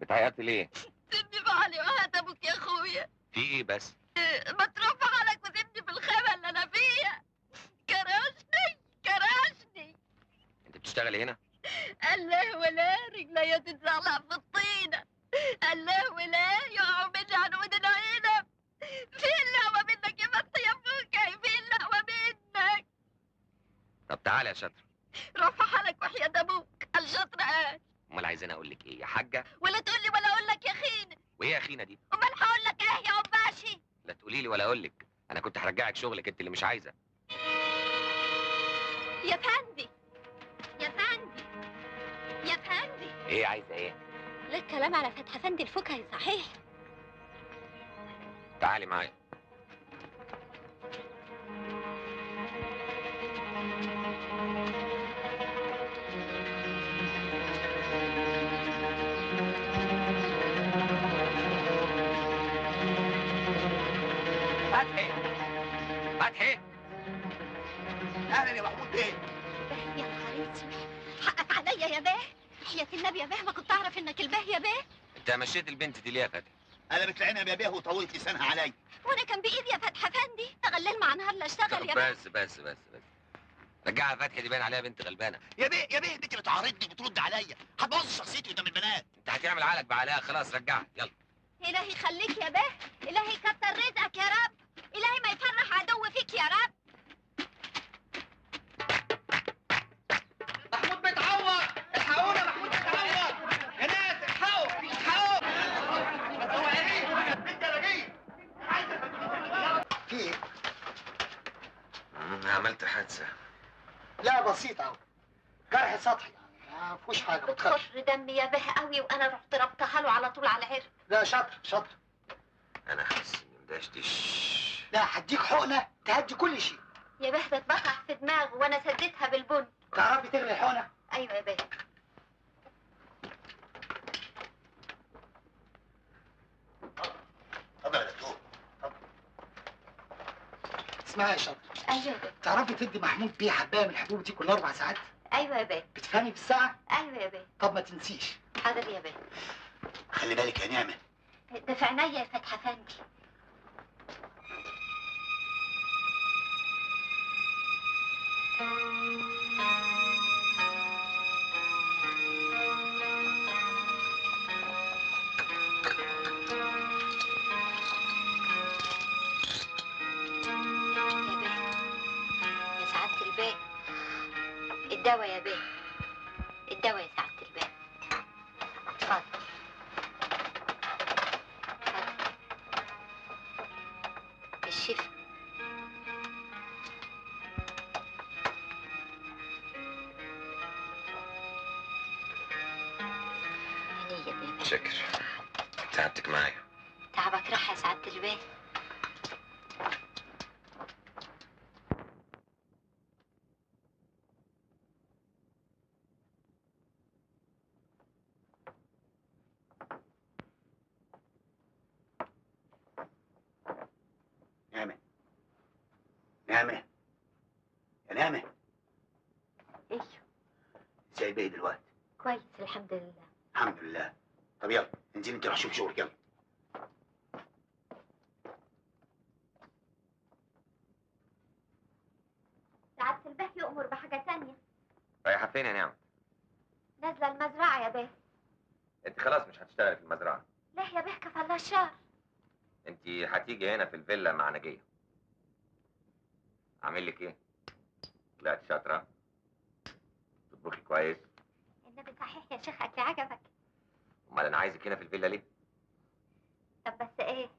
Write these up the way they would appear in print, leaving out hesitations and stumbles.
بتعيطي ليه؟ سيبني في حالي وهات ابوك يا اخويا. في ايه بس؟ ما ترفع حالك وسيبني في الخيمه اللي انا فيها. كرشني كرشني. انت بتشتغلي هنا؟ الله ولا رجليا تتزعلق في الطينه. الله ولا يقعوا مني عنود العنب. فين الهوى منك يا بس يا فوكي؟ فين الهوى منك؟ طب تعالي يا شاطره. رفع حالك وحياة ابوك. الشطر قال. امال عايزاني اقول لك ايه يا حاجه؟ ولا تقول لي ولا اقول لك يا خينا. وايه يا اخينا دي؟ امال هقول لك ايه يا عباشي؟ لا تقولي لي ولا اقول لك، انا كنت هرجعك شغلك انت اللي مش عايزه. يا فندي يا فندي يا فندي. ايه عايزه ايه؟ لك كلام على فتح فندي الفكهي صحيح. تعالي معايا. فتحي فتحي. اهلا يا محمود بيه. يا نهار اسود، حقك عليا يا باه. حياة النبي يا باه ما كنت اعرف انك الباه يا باه. انت مشيت البنت دي ليه يا فتحي؟ قلبت العنب يا بيه وطولت لسانها عليا. وانا كان بايدي يا فتح فندي تغلل مع نهار لا اشتغل يا باه. بس رجعها فتحي، دي باين عليها بنت غلبانه. يا بيه انت بتعارضني بترد عليا، هتبوظ شخصيتي قدام البنات. انت هتعمل عقلك بعقلها، خلاص رجعها يلا. الهي يخليك يا باه، الهي يكتر رزقك يا رب، الهي ما يفرح عدو فيك يا رب. محمود بيتعور، الحقونا محمود بيتعور يا ناس، الحقوا انت راجل في ايه؟ عملت حادثه. لا بسيط اهو، جرح سطحي يعني ما فيهوش حاجه. بتخر دمي يا باه قوي وانا رحت ربطها له على طول على العرق. لا شاطر. انا حاسس اني مدشتش. لا هديك حقنه تهدي كل شيء. يا باه بتبقع في دماغه وانا سديتها بالبن. تعرفي تغلي الحقنه؟ ايوه يا باه. اتفضل يا دكتور اتفضل. اسمعي يا شاطر، ايوه يا باه. تعرفي تدي محمود بيه حبايه من الحبوب دي كل 4 ساعات؟ ايوه يا باه. بتفهمي بالساعه؟ ايوه يا باه. طب ما تنسيش. حاضر يا باه. خلي بالك يا نعمه. ده في عينيا يا فتح فندي. الدواء يا بيه، الدواء يا سعادة البيه. اتفضل. بالشفا. هنية يا بيه. شكر، تعبتك معايا. تعبك راح يا سعادة البيه. نعمة يا نعمة. ايوه. ازاي بيه دلوقتي؟ كويس الحمد لله. الحمد لله. طب يلا انزلي انت روح شوف شغلك يلا. سعادة البيه يؤمر بحاجة تانية. رايحة فين يا نعمة؟ نازلة المزرعة يا بيه. انت خلاص مش هتشتغلي في المزرعة. ليه يا بيه كفى الله الشر؟ انت هتيجي هنا في الفيلا مع نجية. اعمل لك ايه؟ طلعت شاطرة، تطبخي كويس. النبي صحيح يا شيخ اكل عجبك. امال انا عايزك هنا في الفيلا ليه؟ طب بس ايه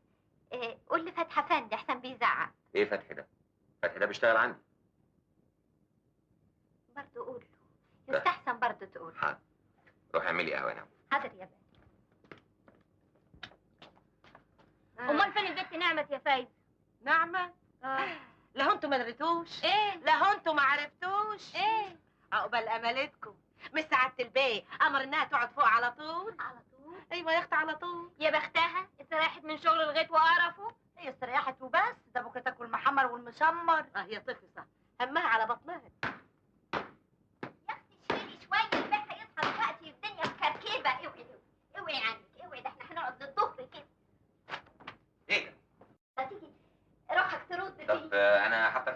قول لي فتحي فندي احسن بيزعق. ايه فتحي ده؟ فتحي ده بيشتغل عندي. برضه قول له يستحسن برضه تقول. حاضر، روحي اعملي قهوة يا نعمة. حاضر يا بيه. امال فين البنت نعمة يا فايزة؟ نعمة؟ لا انتوا ما دريتوش. ايه؟ لا انتوا ما عرفتوش. ايه؟ عقبال امالتكم مش سعادة البيه امر انها تقعد فوق على طول. على طول؟ ايوه يا اختي على طول. يا بختها استريحت من شغل الغيط وقرفه. هي استريحت وبس، ده بكره تاكل محمر والمشمر. هي طفصه همها على بطنها. يا اختي شيلي شويه البيه هيصحى دلوقتي الدنيا مكركبه. اوعي عنك طب انا حتى